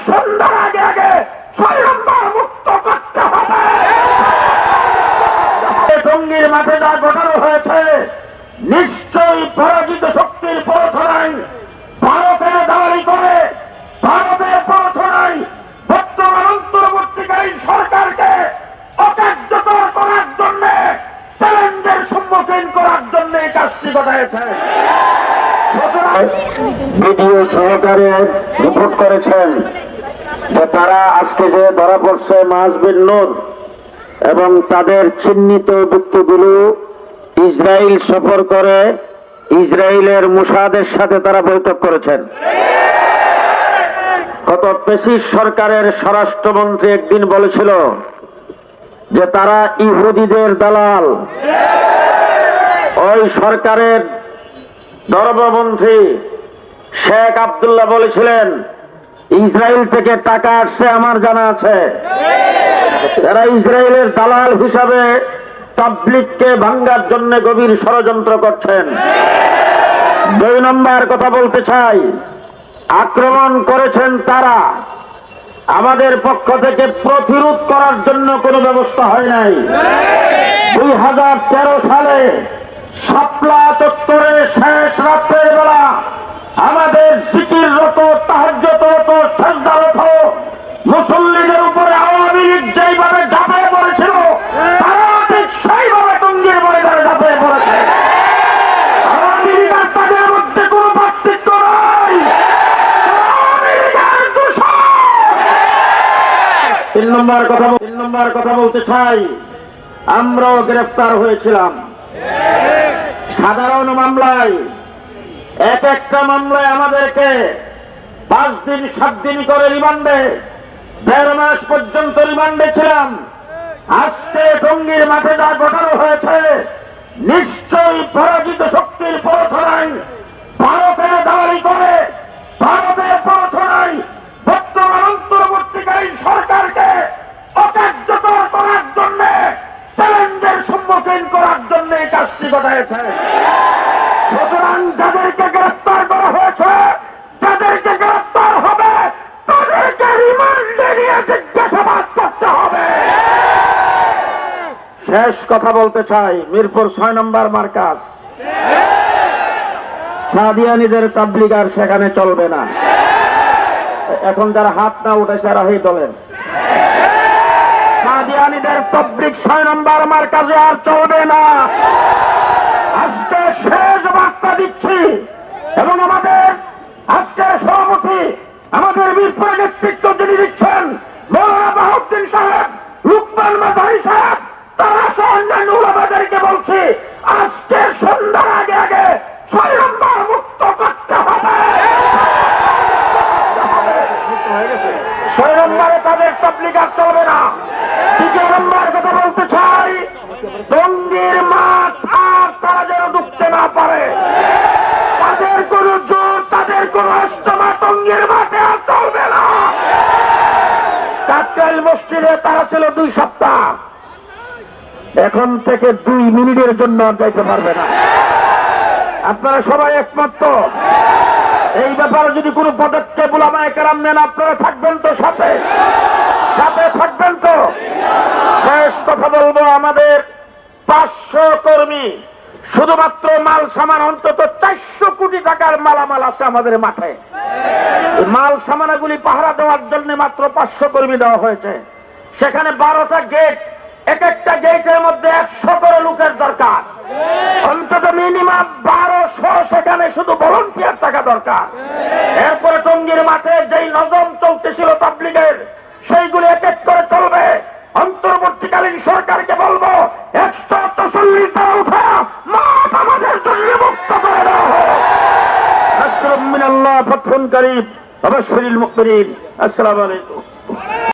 সন্ধ্যার আগে আগে 6 নম্বর মুক্ত করতে হবে। টঙ্গীর মাঠে যা ঘটানো হয়েছে নিশ্চয়ই পরাজিত শক্তির প্ররোচনায়, ভারতের দালালি করে, ভারতের প্ররোচনায় বর্তমান অন্তর্বর্তীকালীন সরকারকে অকার্যকর করার জন্য, চ্যালেঞ্জের সম্মুখীন করার জন্য এই কাজটি ঘটাইছে। ভিডিও সহকারে রিপোর্ট করেছেন যে তারা আজকে যে ধরা পড়ছে মাহজবিন নূর এবং তাদের চিহ্নিত ব্যক্তিগুলো ইসরায়েল সফর করে ইসরায়েলের মোসাদের সাথে তারা বৈঠক করেছেন। গত ফ্যাসিস্ট সরকারের স্বরাষ্ট্রমন্ত্রী একদিন বলেছিল যে তারা ইহুদিদের দালাল। ওই সরকারের ধর্মমন্ত্রী শেখ আব্দুল্লাহ বলেছিলেন ইসরায়েল থেকে টাকা আসছে আমার জানা আছে। এরা ইসরায়েলের দালাল হিসাবে তাবলীগকে ভাঙ্গার জন্য গভীর ষড়যন্ত্র করছেন। 2 নম্বর কথা বলতে চাই, আক্রমণ করেছেন তারা, আমাদের পক্ষ থেকে প্রতিরোধ করার জন্য কোনো ব্যবস্থা হয় নাই। 2013 সালে শাপলা চত্বরে শেষ রাত্রের বেলা আমাদের জিকিররত, তাহাজ্জুদরত, সাজদারত মুসল্লিদের উপরে আওয়ামী লীগ যেইভাবে ঝাঁপিয়ে পড়েছিল তারা ঠিক সেইভাবে টঙ্গীর ময়দানে ঝাঁপিয়ে পড়েছে। আওয়ামী লীগ আর তাদের মধ্যে কোনো পার্থক্য নাই। আওয়ামী লীগের দূষণ। 3 নম্বর কথা বলতে চাই, আমরাও গ্রেফতার হয়েছিলাম সাধারণ মামলায়। এক একটা মামলায় আমাদেরকে 5 দিন 7 দিন করে রিমান্ডে, 1.5 মাস পর্যন্ত রিমান্ডে ছিলাম। আজকে টঙ্গীর মাঠে যা ঘটানো হয়েছে নিশ্চয়ই পরাজিত শক্তির প্ররোচনায়, ভারতের দালালি করে, ভারতের প্ররোচনায় বর্তমান অন্তর্বর্তীকালীন সরকারকে অকার্যকর করার জন্য, চ্যালেঞ্জের সম্মুখীন করার জন্য এই কাজটি ঘটাইছে। সুতরাং যাদেরকে গ্রেফতার করা হয়েছে, যাদেরকে গ্রেফতার হবে তাদেরকে রিমান্ডে নিয়ে জিজ্ঞাসাবাদ করতে হবে। শেষ কথা বলতে চাই, মিরপুর 6 নম্বর মার্কাজ সাদিয়ানীদের তাবলীগ আর সেখানে চলবে না। এখন যারা হাত না উঠেছে এরা এই দলের সাদিয়ানীদের তাবলীগ 6 নম্বর মার্কাজে আর চলবে না। আজকে শেষ বার্তা দিচ্ছি এবং আমাদের আজকের সভাপতি, আমাদের মিরপুরের নেতৃত্ব যিনি দিচ্ছেন মৌলানা বাহাউদ্দিন সাহেব, লুকমান মাজারি সাহেব, তারা সহ অন্যান্য উলামাদেরকে বলছি আজকে সন্ধ্যার আগে আগে 6 নম্বর মুক্ত করতে হবে। 6 নম্বরে তাদের তাবলীগ আর চলবে না। 2 নম্বর কথা বলতে চাই, টঙ্গীর মাঠ আর তারা যেন ঢুকতে না পারে। তাদের কোন জোর, তাদের কোন আস্তমা টঙ্গীর মাঠে আর চলবে না। কাকরাইল মসজিদে তারা ছিল 2 সপ্তাহ, এখন থেকে 2 মিনিটের জন্য যাইতে পারবে না। আপনারা সবাই একমত তো? এই ব্যাপারে যদি কোনো পদক্ষেপ উলামায়ে কেরাম নেন আপনারা থাকবেন তো সাথে থাকবেন তো? শেষ কথা বলবো, আমাদের 500 কর্মী শুধুমাত্র মাল সামান অন্তত 400 কোটি টাকার মালামাল আছে আমাদের মাঠে। মাল সামানাগুলি পাহারা দেওয়ার জন্য মাত্র 500 কর্মী দেওয়া হয়েছে। সেখানে 12টা গেট, এক একটা গেটের মধ্যে 100 করে লোকের দরকার। অন্তত মিনিমাম 1200 সেখানে শুধু ভলান্টিয়ার থাকা দরকার। এরপরে টঙ্গীর মাঠে যেই নজম চলতেছিল তাবলীগের, সেইগুলি এক এক করে চলবে। অন্তর্বর্তীকালীন সরকারকে বলবো 144টা উঠা মাঠ আমাদের জন্য মুক্ত করে দেওয়া হোক। নাসরুম মিনাল্লাহ, ফাতহুন করিব, ওয়া বাশশিরিল মুমিনিন। আসসালামু আলাইকুম।